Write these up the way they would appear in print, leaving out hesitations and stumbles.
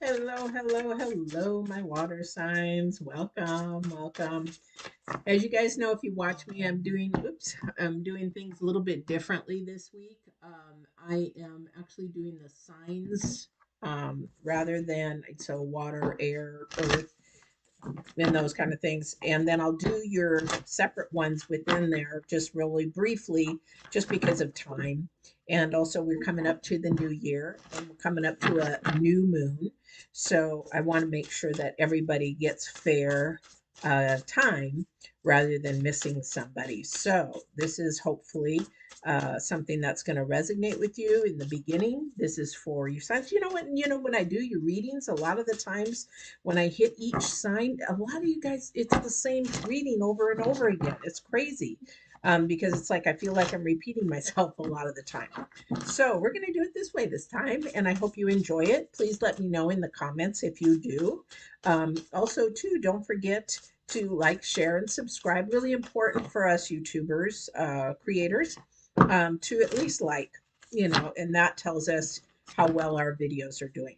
Hello, hello, hello, my water signs. Welcome, welcome. As you guys know, if you watch me, I'm doing things a little bit differently this week. I am actually doing the signs rather than so water, air, earth, and those kind of things. And then I'll do your separate ones within there just really briefly, just because of time. And also, we're coming up to the new year and we're coming up to a new moon. So I want to make sure that everybody gets fair time rather than missing somebody. So this is hopefully something that's going to resonate with you in the beginning. This is for your signs. You know what? You know, when I do your readings, a lot of the times when I hit each sign, a lot of you guys, it's the same reading over and over again. It's crazy because it's like I feel like I'm repeating myself a lot of the time. So we're going to do it this way this time, and I hope you enjoy it. Please let me know in the comments if you do. Also, too, don't forget to like, share, and subscribe. Really important for us YouTubers, creators, to at least like, and that tells us how well our videos are doing.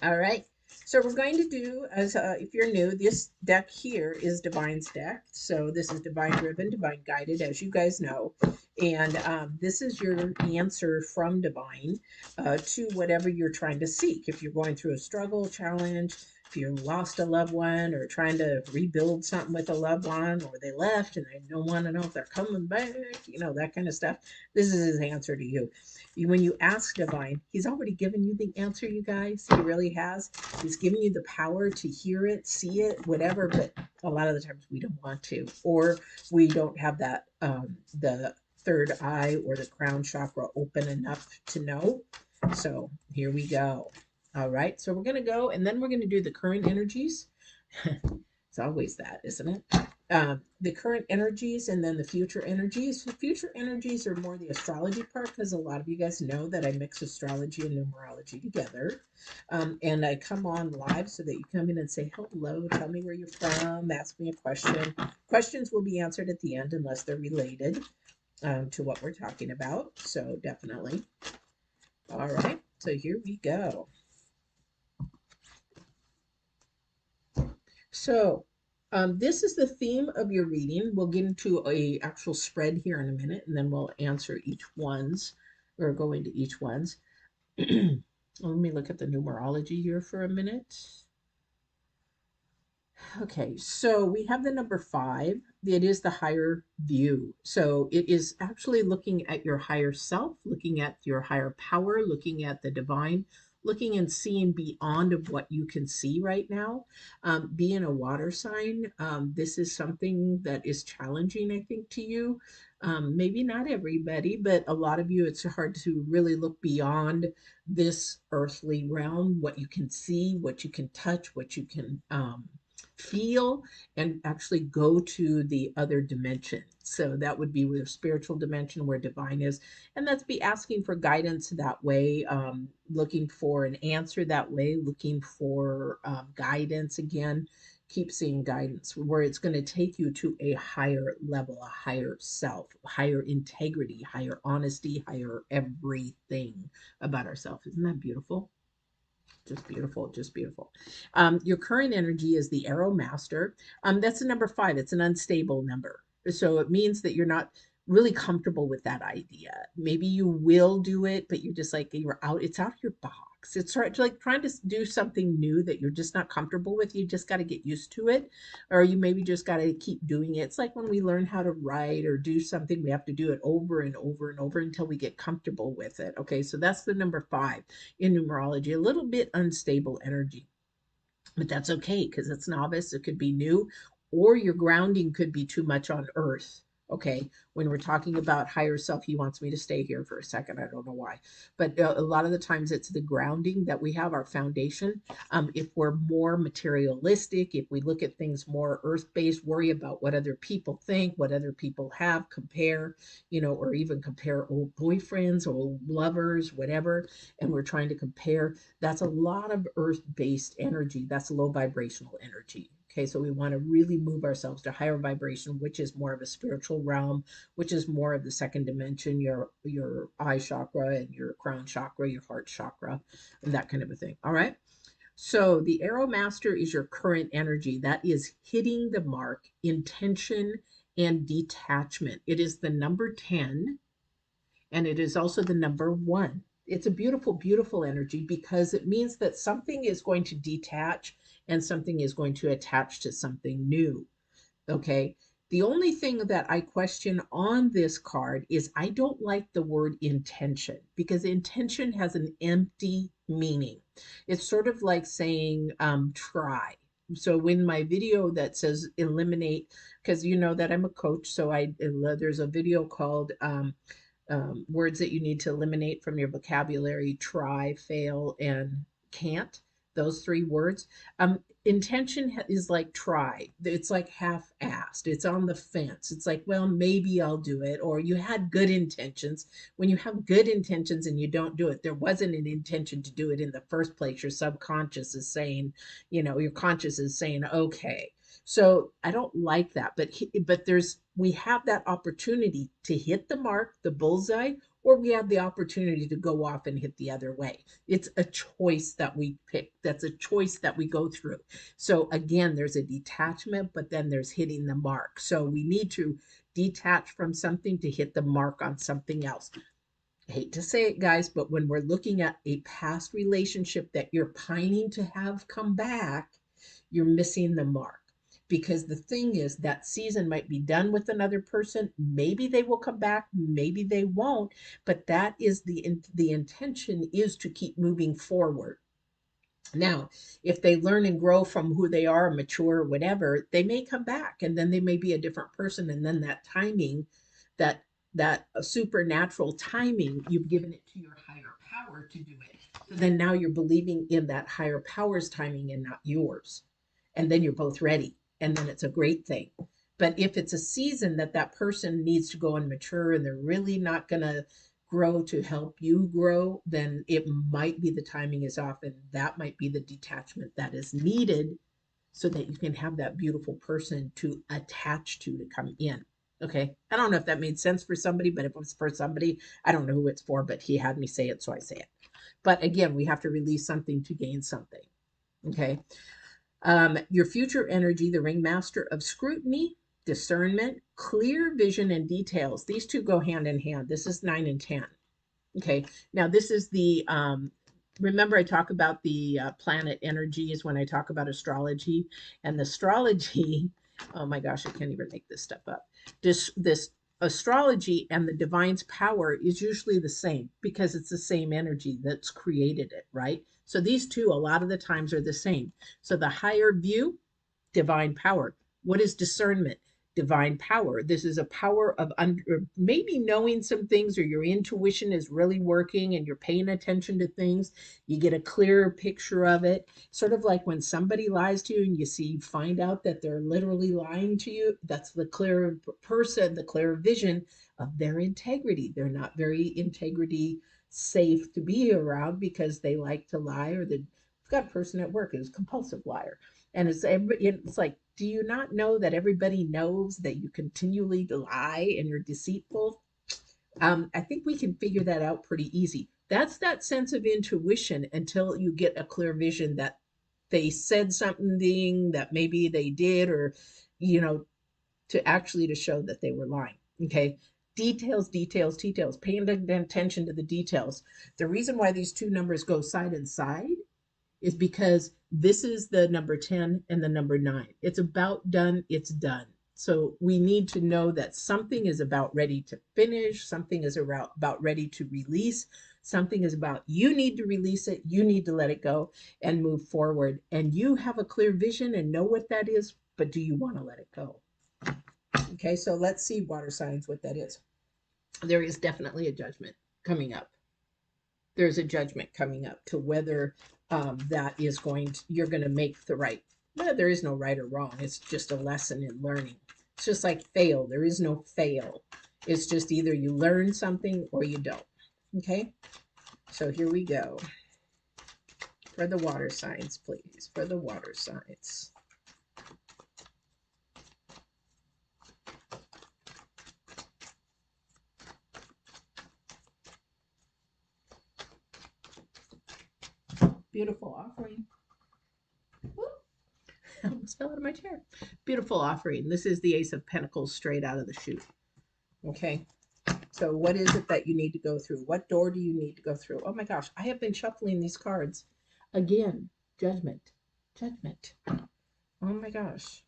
All right. So we're going to do, as if you're new, this deck here is Divine's deck. So this is Divine Driven, Divine Guided, as you guys know. And this is your answer from Divine to whatever you're trying to seek. If you're going through a struggle, challenge, if you lost a loved one or trying to rebuild something with a loved one, or they left and they don't want to know if they're coming back, that kind of stuff, this is his answer to you. When you ask Divine, he's already given you the answer, you guys. He really has. He's given you the power to hear it, see it, whatever. But a lot of the times we don't want to, or we don't have that the third eye or the crown chakra open enough to know. So here we go. All right. So we're gonna go, and then we're gonna do the current energies. It's always that, isn't it? The current energies and then the future energies. The future energies are more the astrology part because a lot of you guys know that I mix astrology and numerology together. And I come on live so that you come in and say hello, tell me where you're from, ask me a question. Questions will be answered at the end unless they're related to what we're talking about. So definitely. All right. So here we go. So, this is the theme of your reading. We'll get into a actual spread here in a minute, and then we'll answer each one's or go into each one's. Let me look at the numerology here for a minute. Okay, so we have the number 5. It is the higher view. So it is actually looking at your higher self, looking at your higher power, looking at the divine, looking and seeing beyond of what you can see right now. Being a water sign, this is something that is challenging, I think, to you. Maybe not everybody, but a lot of you, it's hard to really look beyond this earthly realm, what you can see, what you can touch, what you can feel, and actually go to the other dimension. So that would be where spiritual dimension, where divine is, and that's be asking for guidance that way, looking for an answer that way, looking for guidance again. Keep seeing guidance where it's going to take you to a higher level, a higher self, higher integrity, higher honesty, higher everything about ourselves. Isn't that beautiful? Just beautiful, just beautiful. Your current energy is the arrow master. That's the number 5. It's an unstable number. So it means that you're not really comfortable with that idea. Maybe you will do it, but you're just like, you're out, it's out of your box. It's like trying to do something new that you're just not comfortable with. You just got to get used to it, or you maybe just got to keep doing it. It's like when we learn how to write or do something, we have to do it over and over and over until we get comfortable with it. Okay, so that's the number 5 in numerology, a little bit unstable energy. But that's okay because it's novice, it could be new, or your grounding could be too much on earth. Okay, when we're talking about higher self, he wants me to stay here for a second. I don't know why, but a lot of the times it's the grounding that we have, our foundation. If we're more materialistic, if we look at things more earth based, worry about what other people think, what other people have, compare, or even compare old boyfriends, old lovers, whatever, and we're trying to compare, that's a lot of earth based energy. That's low vibrational energy. Okay, so we want to really move ourselves to higher vibration, which is more of a spiritual realm, which is more of the second dimension, your eye chakra and your crown chakra, your heart chakra, and that kind of a thing. All right. So the Arrow Master is your current energy. That is hitting the mark, intention, and detachment. It is the number 10, and it is also the number 1. It's a beautiful, beautiful energy because it means that something is going to detach and something is going to attach to something new. Okay. The only thing that I question on this card is I don't like the word intention because intention has an empty meaning. It's sort of like saying try. So when my video that says eliminate, because you know that I'm a coach, so there's a video called words that you need to eliminate from your vocabulary: try, fail, and can't. Those 3 words. Intention is like try. It's like half-assed. It's on the fence. It's like, well, maybe I'll do it. Or you had good intentions. When you have good intentions and you don't do it, there wasn't an intention to do it in the first place. Your subconscious is saying, your conscious is saying, okay. So I don't like that, but we have that opportunity to hit the mark, the bullseye, or we have the opportunity to go off and hit the other way. It's a choice that we pick. That's a choice that we go through. So again, there's a detachment, but then there's hitting the mark. So we need to detach from something to hit the mark on something else. I hate to say it, guys, but when we're looking at a past relationship that you're pining to have come back, you're missing the mark. Because the thing is, that season might be done with another person. Maybe they will come back, maybe they won't, but that is the intention is to keep moving forward. Now, if they learn and grow from who they are, mature, or whatever, they may come back and then they may be a different person. And then that timing, that that supernatural timing, you've given it to your higher power to do it. So then now you're believing in that higher power's timing and not yours. And then you're both ready. And then it's a great thing. But if it's a season that that person needs to go and mature and they're really not going to grow to help you grow, then it might be the timing is off, and that might be the detachment that is needed so that you can have that beautiful person to attach to come in. Okay. I don't know if that made sense for somebody, but if it was for somebody, I don't know who it's for, but he had me say it, so I say it. But again, we have to release something to gain something. Okay. Your future energy, the ringmaster of scrutiny, discernment, clear vision, and details. These 2 go hand in hand. This is 9 and 10. Okay, now this is remember I talk about the planet energies when I talk about astrology, and the astrology, oh my gosh, I can't even make this stuff up. This astrology and the divine's power is usually the same because it's the same energy that's created it, right? So these 2 a lot of the times are the same. So the higher view, divine power. What is discernment? Divine power. This is a power of maybe knowing some things, or your intuition is really working and you're paying attention to things. You get a clearer picture of it. Sort of like when somebody lies to you and find out that they're literally lying to you. That's the clear person, the clear vision of their integrity. They're not very integrity safe to be around because they like to lie, or they've got a person at work who's a compulsive liar. And it's like, do you not know that everybody knows that you continually lie and you're deceitful? I think we can figure that out pretty easy. That's that sense of intuition until you get a clear vision that they said something that maybe they did, or, you know, to show that they were lying. Okay. Details, details, details, paying attention to the details. The reason why these 2 numbers go side and side is because this is the number 10 and the number 9. It's about done, it's done. So we need to know that something is about ready to finish, something is about ready to release, something is about you need to release it, you need to let it go and move forward. And you have a clear vision and know what that is, but do you want to let it go? Okay, so let's see, water signs, what that is. There is definitely a judgment coming up. There's a judgment coming up to whether that is you're going to make the right. No, there is no right or wrong. It's just a lesson in learning. It's just like fail. There is no fail. It's just either you learn something or you don't. Okay. So here we go. For the water signs, please. For the water signs. Beautiful offering. Whoop. I almost fell out of my chair. Beautiful offering. This is the Ace of Pentacles straight out of the chute. Okay. So what is it that you need to go through? What door do you need to go through? Oh my gosh, I have been shuffling these cards. Again, judgment. Judgment. Oh my gosh.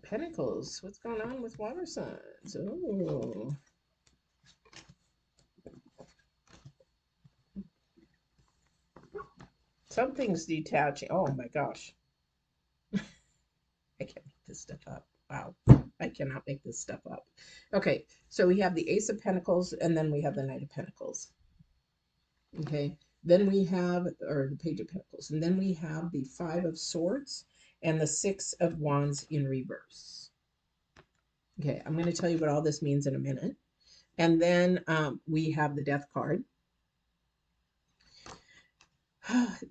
Pentacles. What's going on with water signs? Oh. Something's detaching. Oh my gosh. I can't make this stuff up. Wow. I cannot make this stuff up. Okay, so we have the Ace of Pentacles and then we have the Knight of Pentacles. Okay, then we have, or the Page of Pentacles, and then we have the Five of Swords and the Six of Wands in reverse. Okay, I'm going to tell you what all this means in a minute. And then we have the Death card.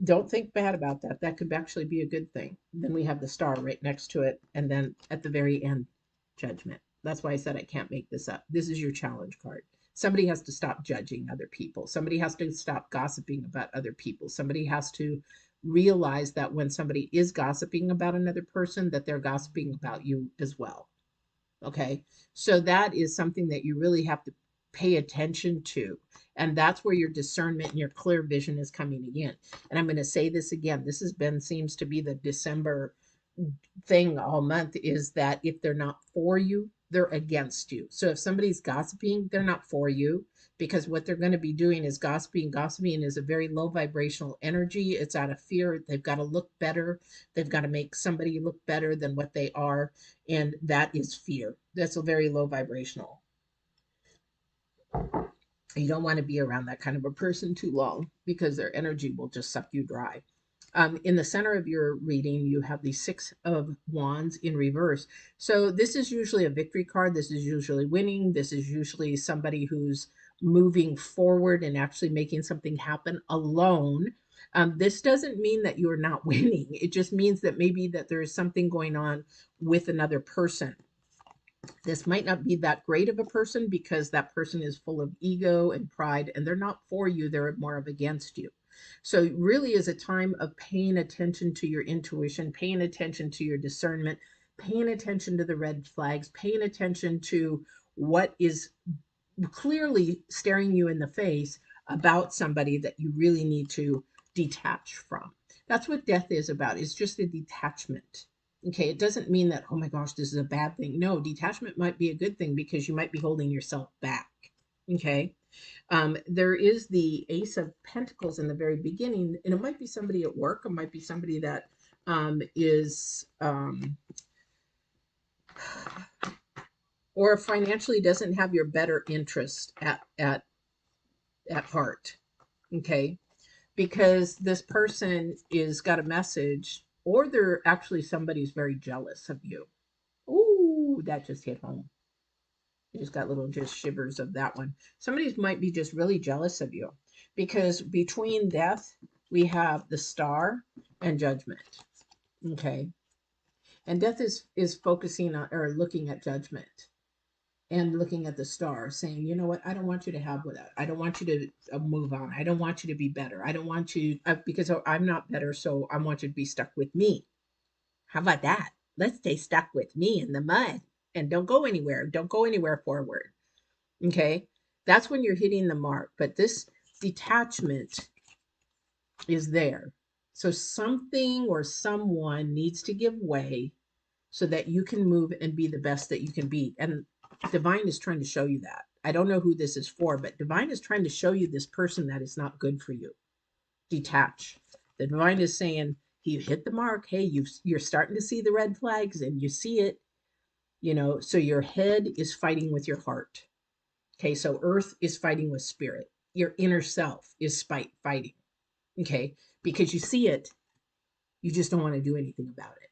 Don't think bad about that. That could actually be a good thing. Then we have the Star right next to it. And then at the very end, Judgment. That's why I said I can't make this up. This is your challenge card. Somebody has to stop judging other people. Somebody has to stop gossiping about other people. Somebody has to realize that when somebody is gossiping about another person, that they're gossiping about you as well. Okay. So that is something that you really have to pay attention to. And that's where your discernment and your clear vision is coming in. And I'm going to say this again. This has been, seems to be the December thing all month, is that if they're not for you, they're against you. So if somebody's gossiping, they're not for you, because what they're going to be doing is gossiping. Gossiping is a very low vibrational energy. It's out of fear. They've got to look better. They've got to make somebody look better than what they are. And that is fear. That's a very low vibrational. You don't want to be around that kind of a person too long, because their energy will just suck you dry. In the center of your reading, you have the Six of Wands in reverse. So this is usually a victory card. This is usually winning. This is usually somebody who's moving forward and actually making something happen alone. This doesn't mean that you're not winning. It just means that maybe that there is something going on with another person. This might not be that great of a person, because that person is full of ego and pride, and they're not for you. They're more of against you. So it really is a time of paying attention to your intuition, paying attention to your discernment, paying attention to the red flags, paying attention to what is clearly staring you in the face about somebody that you really need to detach from. That's what death is about. It's just a detachment. Okay, it doesn't mean that, oh my gosh, this is a bad thing. No, detachment might be a good thing, because you might be holding yourself back. Okay, there is the Ace of Pentacles in the very beginning, and it might be somebody at work. It might be somebody that is or financially doesn't have your better interest at heart. Okay, because this person is got a message, or they're actually, somebody's very jealous of you. Ooh, that just hit home. You just got little just shivers of that one. Somebody might be just really jealous of you, because between death, we have the Star and Judgment. Okay. And death is focusing on, or looking at Judgment and looking at the Star, saying, you know what, I don't want you to have what I don't want you to move on. I don't want you to be better. I don't want you, because I'm not better, so I want you to be stuck with me. How about that? Let's stay stuck with me in the mud and don't go anywhere. Don't go anywhere forward. Okay. That's when you're hitting the mark. But this detachment is there. So something or someone needs to give way so that you can move and be the best that you can be. And Divine is trying to show you that. I don't know who this is for, but Divine is trying to show you this person that is not good for you. Detach. The Divine is saying, you hit the mark. Hey, you're starting to see the red flags, and you see it, so your head is fighting with your heart. Okay, so earth is fighting with spirit. Your inner self is fighting. Okay, because you see it, you just don't want to do anything about it.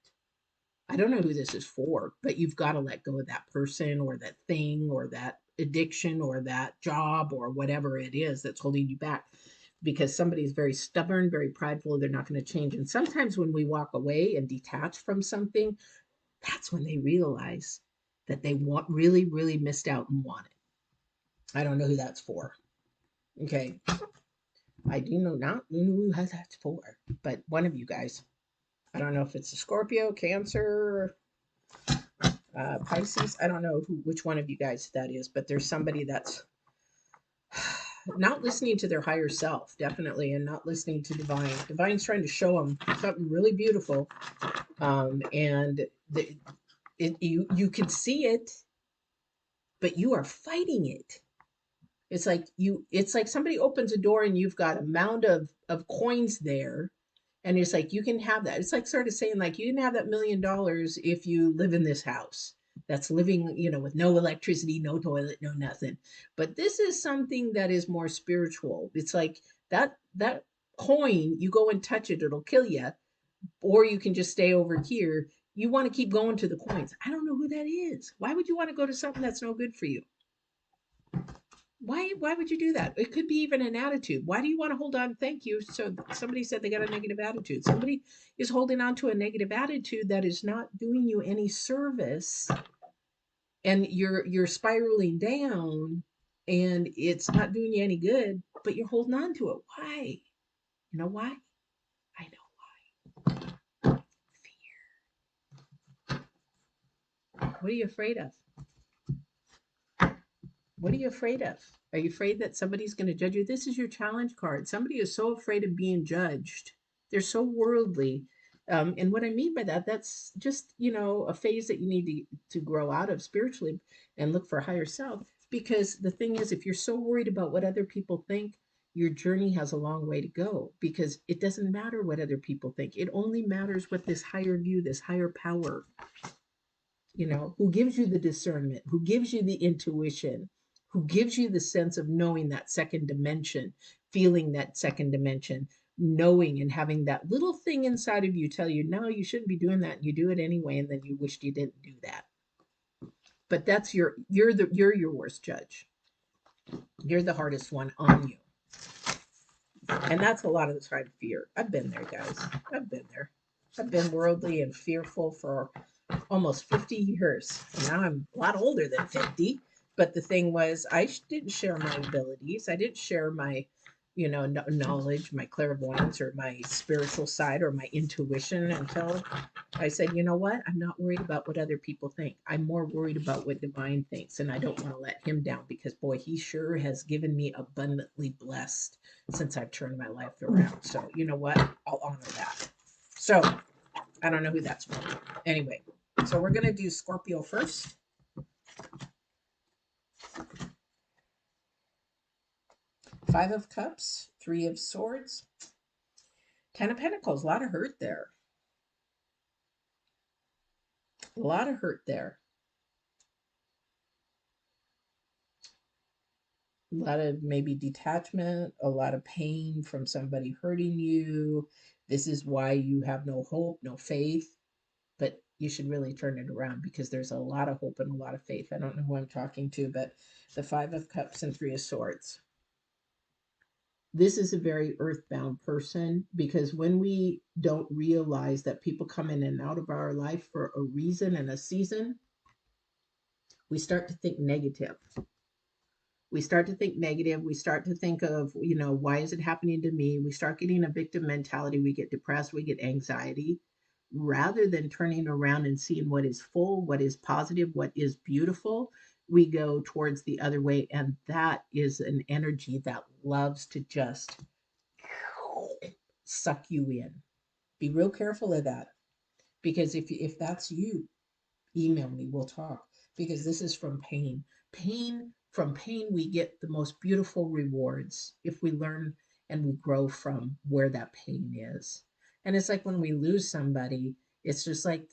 I don't know who this is for, but you've got to let go of that person or that thing or that addiction or that job or whatever it is that's holding you back, because somebody is very stubborn, very prideful. They're not going to change. And sometimes when we walk away and detach from something, that's when they realize that they want really, really missed out and wanted. I don't know who that's for. Okay. I do know not who that's for, but one of you guys. I don't know if it's a Scorpio, Cancer, Pisces. I don't know which one of you guys that is, but there's somebody that's not listening to their higher self, definitely, and not listening to divine. Divine's trying to show them something really beautiful, and you can see it, but you are fighting it. It's like somebody opens a door and you've got a mound of coins there, and it's like you can have that. It's like sort of saying like you can have that $1 million if you live in this house that's living, with no electricity, no toilet, no nothing. But this is something that is more spiritual. It's like that coin, you go and touch it, it'll kill you, or you can just stay over here. You want to keep going to the coins. I don't know who that is. Why would you want to go to something that's no good for you? Why would you do that? It could be even an attitude. Why do you want to hold on? Thank you. So somebody said they got a negative attitude. Somebody is holding on to a negative attitude that is not doing you any service, and you're spiraling down, and it's not doing you any good, but you're holding on to it. Why? You know why? I know. What are you afraid of? What are you afraid of? Are you afraid that somebody's going to judge you? This is your challenge card. Somebody is so afraid of being judged. They're so worldly. And what I mean by that, that's just, a phase that you need to grow out of spiritually and look for higher self. Because the thing is, if you're so worried about what other people think, your journey has a long way to go, because it doesn't matter what other people think. It only matters what this higher view, this higher power, who gives you the discernment, who gives you the intuition, who gives you the sense of knowing that second dimension, feeling that second dimension, knowing and having that little thing inside of you tell you, no, you shouldn't be doing that. And you do it anyway, and then you wished you didn't do that. But that's you're your worst judge. You're the hardest one on you. And that's a lot of the time fear. I've been there, guys. I've been there. I've been worldly and fearful for almost 50 years. And now I'm a lot older than 50. But the thing was, I didn't share my abilities. I didn't share my, knowledge, my clairvoyance, or my spiritual side, or my intuition, until I said, you know what? I'm not worried about what other people think. I'm more worried about what divine thinks. And I don't want to let him down, because, boy, he sure has given me abundantly blessed since I've turned my life around. So, you know what? I'll honor that. So, I don't know who that's for. Anyway, so we're going to do Scorpio first. Five of Cups, Three of Swords, Ten of Pentacles. A lot of hurt there. A lot of hurt there. A lot of maybe detachment, a lot of pain from somebody hurting you. This is why you have no hope, no faith. But you should really turn it around, because there's a lot of hope and a lot of faith. I don't know who I'm talking to, but the Five of Cups and Three of Swords. This is a very earthbound person, because when we don't realize that people come in and out of our life for a reason and a season, we start to think negative. We start to think negative. We start to think of, why is it happening to me? We start getting a victim mentality. We get depressed. We get anxiety, rather than turning around and seeing what is full, what is positive, what is beautiful. We go towards the other way. And that is an energy that loves to just suck you in. Be real careful of that, because if that's you, email me, we'll talk, because this is from pain. From pain, we get the most beautiful rewards if we learn and we grow from where that pain is. And it's like when we lose somebody, it's just like,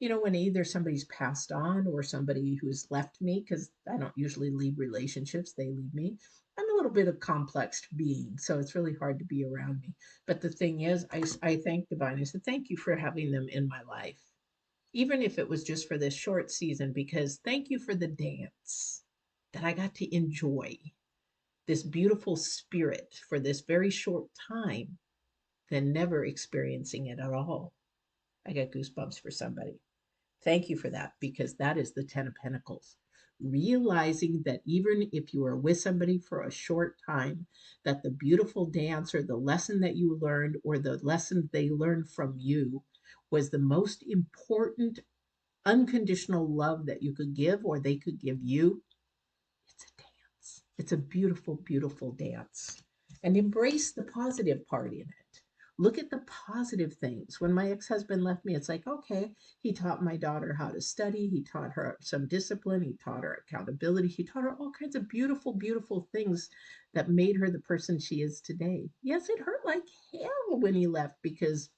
when either somebody's passed on or somebody who's left me, because I don't usually leave relationships, they leave me. I'm a little bit of complex being, so it's really hard to be around me. But the thing is, I thank Divine. I said, thank you for having them in my life, even if it was just for this short season, because thank you for the dance that I got to enjoy, this beautiful spirit for this very short time, than never experiencing it at all. I got goosebumps for somebody. Thank you for that, because that is the 10 of Pentacles. Realizing that even if you are with somebody for a short time, that the beautiful dance or the lesson that you learned or the lesson they learned from you was the most important unconditional love that you could give or they could give you. It's a dance. It's a beautiful, beautiful dance. And embrace the positive part in it. Look at the positive things. When my ex husband left me, it's like, okay, he taught my daughter how to study. He taught her some discipline. He taught her accountability. He taught her all kinds of beautiful, beautiful things that made her the person she is today. Yes, it hurt like hell when he left because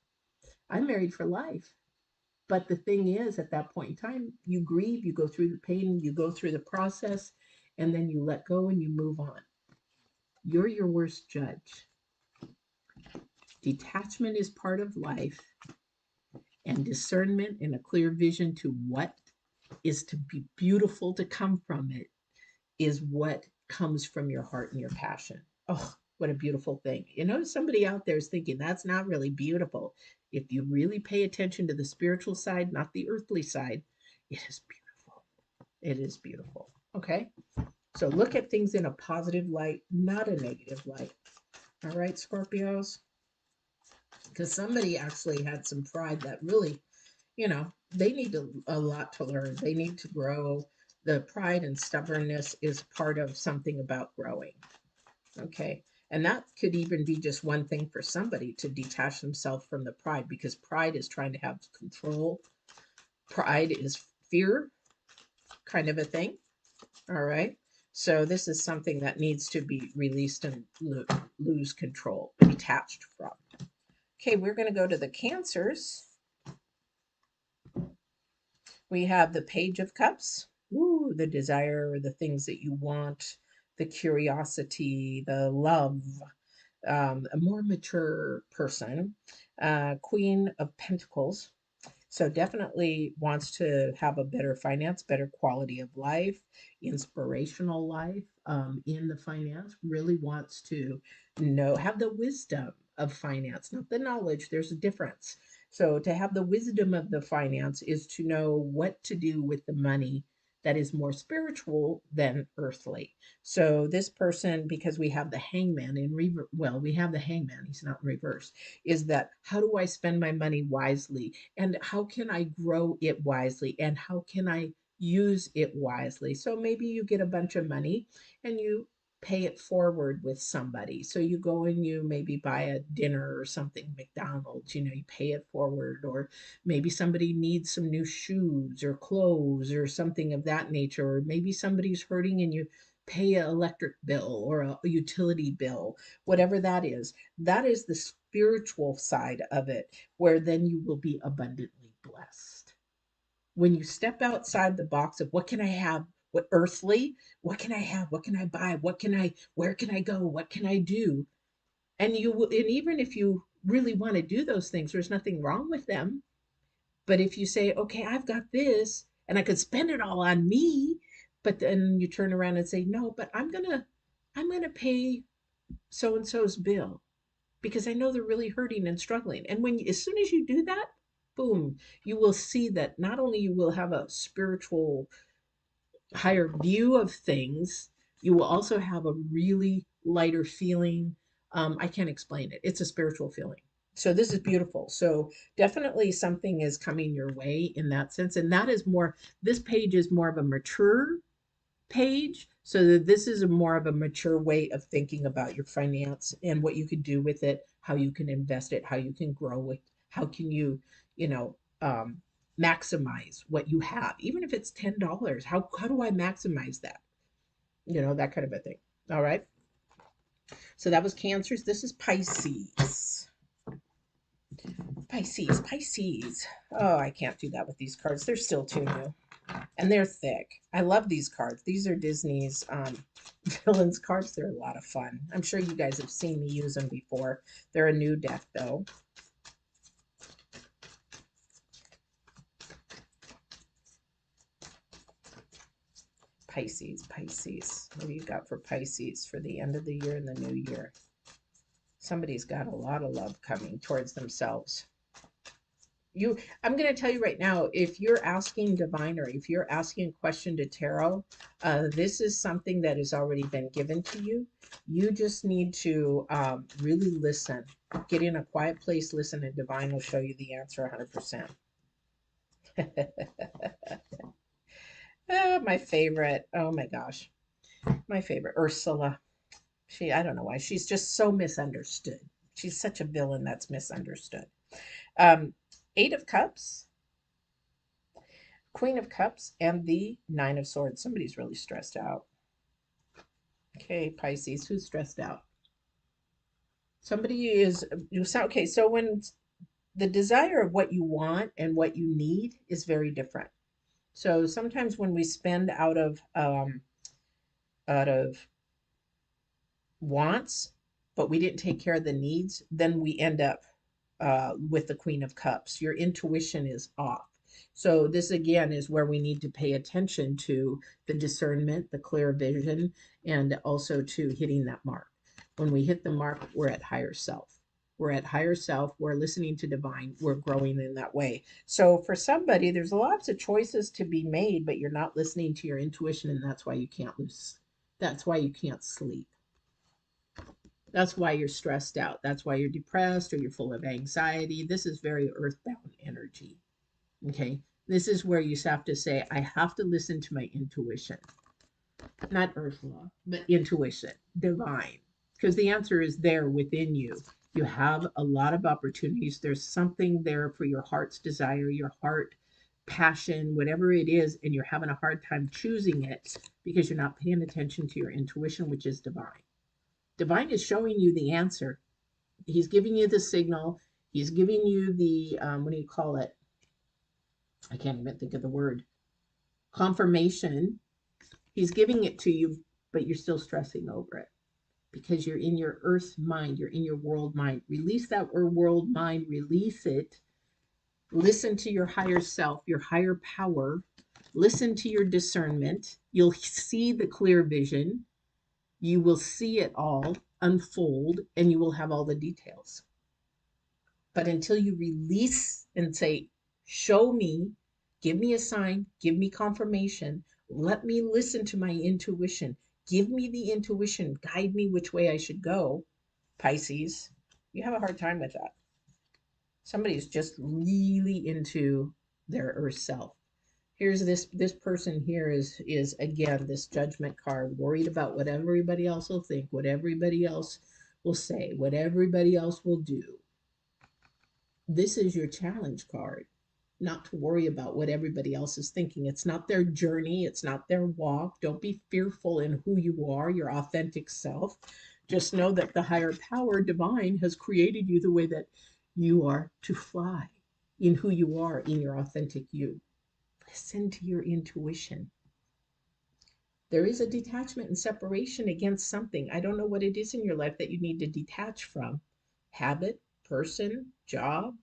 I'm married for life. But the thing is, at that point in time, you grieve, you go through the pain, you go through the process, and then you let go and you move on. You're your worst judge. Detachment is part of life, and discernment and a clear vision to what is to be beautiful to come from it is what comes from your heart and your passion. Oh, what a beautiful thing. You know, somebody out there is thinking that's not really beautiful. If you really pay attention to the spiritual side, not the earthly side, it is beautiful. It is beautiful. Okay. So look at things in a positive light, not a negative light. All right, Scorpios? Because somebody actually had some pride that really, they need a lot to learn. They need to grow. The pride and stubbornness is part of something about growing. Okay. And that could even be just one thing for somebody to detach themselves from the pride because pride is trying to have control. Pride is fear, kind of a thing. All right. So this is something that needs to be released and lose control, detached from. Okay, we're going to go to the Cancers. We have the Page of Cups. Ooh, the desire, the things that you want, the curiosity, the love, a more mature person. Queen of Pentacles. So definitely wants to have a better finance, better quality of life, inspirational life in the finance. Really wants to have the wisdom of finance, not the knowledge. There's a difference. So to have the wisdom of the finance is to know what to do with the money that is more spiritual than earthly. So this person, because we have the hangman in reverse, well, we have the hangman, he's not in reverse, is that how do I spend my money wisely? And how can I grow it wisely? And how can I use it wisely? So maybe you get a bunch of money and you pay it forward with somebody. So you go and you maybe buy a dinner or something, McDonald's, you pay it forward, or maybe somebody needs some new shoes or clothes or something of that nature, or maybe somebody's hurting and you pay an electric bill or a utility bill, whatever that is. That is the spiritual side of it, where then you will be abundantly blessed. When you step outside the box of what can I have, what earthly, what can I have, what can I buy, where can I go, what can I do? And you will, and even if you really want to do those things, there's nothing wrong with them. But if you say, okay, I've got this and I could spend it all on me, but then you turn around and say, no, but I'm gonna pay so and so's bill because I know they're really hurting and struggling. And as soon as you do that, boom, you will see that not only you will have a spiritual higher view of things, you will also have a really lighter feeling. I can't explain it. It's a spiritual feeling. So this is beautiful. So definitely something is coming your way in that sense. And that is more, this page is more of a mature page, so that this is a more of a mature way of thinking about your finance and what you can do with it, how you can invest it, how you can grow it, how can you, you know, maximize what you have, even if it's $10. How do I maximize that? That kind of a thing. All right. So that was Cancers. This is Pisces. Pisces. Oh, I can't do that with these cards. They're still too new. And they're thick. I love these cards. These are Disney's villains cards. They're a lot of fun. I'm sure you guys have seen me use them before. They're a new deck, though. Pisces. What do you got for Pisces for the end of the year and the new year? Somebody's got a lot of love coming towards themselves. You, I'm going to tell you right now, if you're asking divine or if you're asking a question to tarot, this is something that has already been given to you. You just need to really listen. Get in a quiet place, listen, and divine will show you the answer 100%. My favorite. Oh my gosh. My favorite, Ursula. I don't know why. She's just so misunderstood. She's such a villain that's misunderstood. Um, Eight of Cups, Queen of Cups, and the Nine of Swords. Somebody's really stressed out. Okay, Pisces, who's stressed out? Somebody is, okay, so when the desire of what you want and what you need is very different. So sometimes when we spend out of wants, but we didn't take care of the needs, then we end up with the Queen of Cups. Your intuition is off. So, this again is where we need to pay attention to the discernment, the clear vision, and also to hitting that mark. When we hit the mark, we're at higher self. We're at higher self. We're listening to divine. We're growing in that way. So, for somebody, there's lots of choices to be made, but you're not listening to your intuition, and that's why you can't lose. That's why you can't sleep. That's why you're stressed out. That's why you're depressed or you're full of anxiety. This is very earthbound energy. Okay. This is where you have to say, I have to listen to my intuition, not earth law, but intuition, divine, because the answer is there within you. You have a lot of opportunities. There's something there for your heart's desire, your heart passion, whatever it is, and you're having a hard time choosing it because you're not paying attention to your intuition, which is divine. Divine is showing you the answer. He's giving you the signal. He's giving you the, what do you call it? I can't even think of the word. Confirmation. He's giving it to you, but you're still stressing over it because you're in your earth mind. You're in your world mind. Release that world mind. Release it. Listen to your higher self, your higher power. Listen to your discernment. You'll see the clear vision. You will see it all unfold and you will have all the details. But until you release and say, show me, give me a sign, give me confirmation, let me listen to my intuition, give me the intuition, guide me which way I should go, Pisces, you have a hard time with that. Somebody's just really into their earth self. Here's this person here is again this judgment card, worried about what everybody else will think, what everybody else will say, what everybody else will do. This is your challenge card, not to worry about what everybody else is thinking. It's not their journey, it's not their walk. Don't be fearful in who you are, your authentic self. Just know that the higher power, divine, has created you the way that you are to fly in who you are, in your authentic you. Listen to your intuition. There is a detachment and separation against something. I don't know what it is in your life that you need to detach from. Habit, person, job.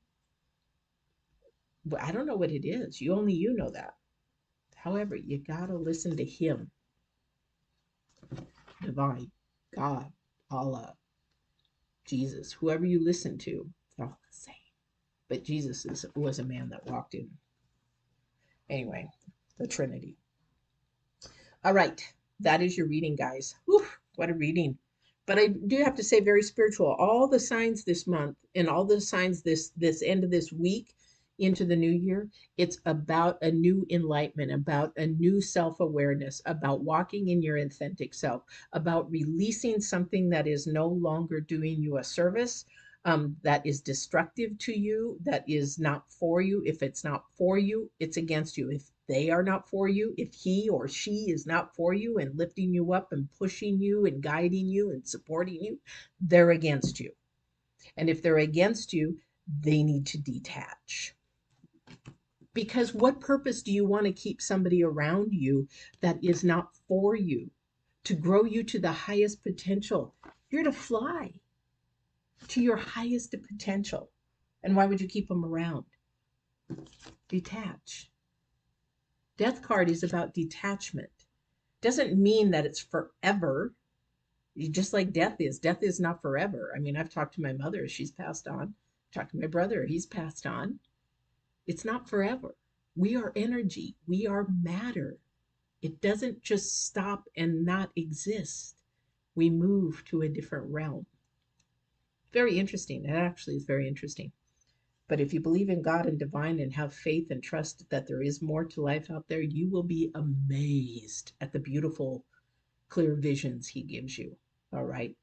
But I don't know what it is. You know that. However, you gotta listen to him. Divine, God, Allah, Jesus, whoever you listen to, they're all the same. But was a man that walked in. Anyway, the Trinity. All right, that is your reading, guys. Whew, what a reading. But I do have to say, very spiritual. All the signs this month and all the signs this end of this week into the new year, it's about a new enlightenment, about a new self-awareness, about walking in your authentic self, about releasing something that is no longer doing you a service, that is destructive to you, that is not for you. If it's not for you, it's against you. If they are not for you, if he or she is not for you and lifting you up and pushing you and guiding you and supporting you, they're against you. And if they're against you, they need to detach. Because what purpose do you want to keep somebody around you that is not for you, to grow you to the highest potential? You're to fly to your highest potential. And why would you keep them around? Detach. Death card is about detachment. Doesn't mean that it's forever. Just like death is not forever. I mean, I've talked to my mother, she's passed on. I've talked to my brother, he's passed on. It's not forever. We are energy, we are matter. It doesn't just stop and not exist. We move to a different realm. Very interesting. It actually is very interesting. But if you believe in God and divine and have faith and trust that there is more to life out there, you will be amazed at the beautiful, clear visions He gives you. All right.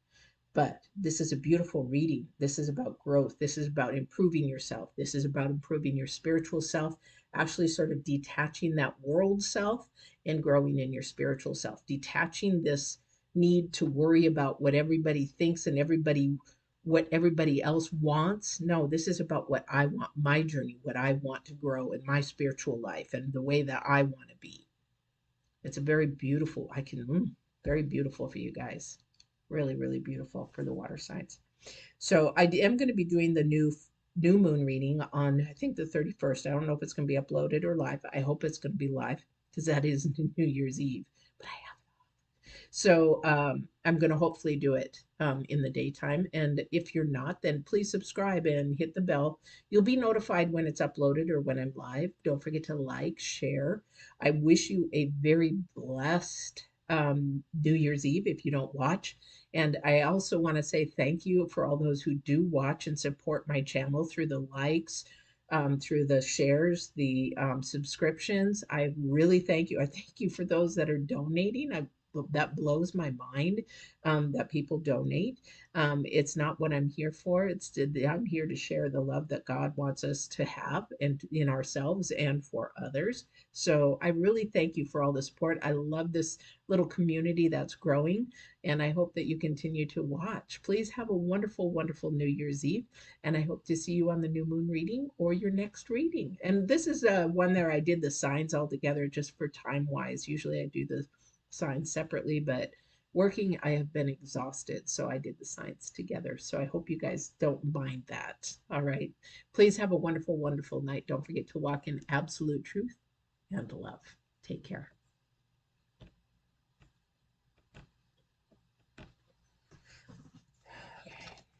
But this is a beautiful reading. This is about growth. This is about improving yourself. This is about improving your spiritual self, actually sort of detaching that world self and growing in your spiritual self, detaching this need to worry about what everybody thinks and what everybody else wants. No, this is about what I want, my journey, what I want to grow in my spiritual life and the way that I want to be. It's a very beautiful, very beautiful for you guys. Really, really beautiful for the water signs. So I am going to be doing the new moon reading on, I think, the 31st. I don't know if it's going to be uploaded or live. I hope it's going to be live because that is New Year's Eve. But I so I'm going to hopefully do it in the daytime. And if you're not, then please subscribe and hit the bell. You'll be notified when it's uploaded or when I'm live. Don't forget to like, share. I wish you a very blessed New Year's Eve if you don't watch. And I also want to say thank you for all those who do watch and support my channel through the likes, through the shares, the subscriptions. I really thank you. I thank you for those that are donating. That blows my mind that people donate. It's not what I'm here for. I'm here to share the love that God wants us to have and in ourselves and for others. So I really thank you for all the support. I love this little community that's growing, and I hope that you continue to watch. Please have a wonderful, wonderful New Year's Eve, and I hope to see you on the new moon reading or your next reading. And this is one there I did the signs all together just for time wise. Usually I do the signs separately, but working, I have been exhausted. So I did the signs together. So I hope you guys don't mind that. All right. Please have a wonderful, wonderful night. Don't forget to walk in absolute truth and love. Take care.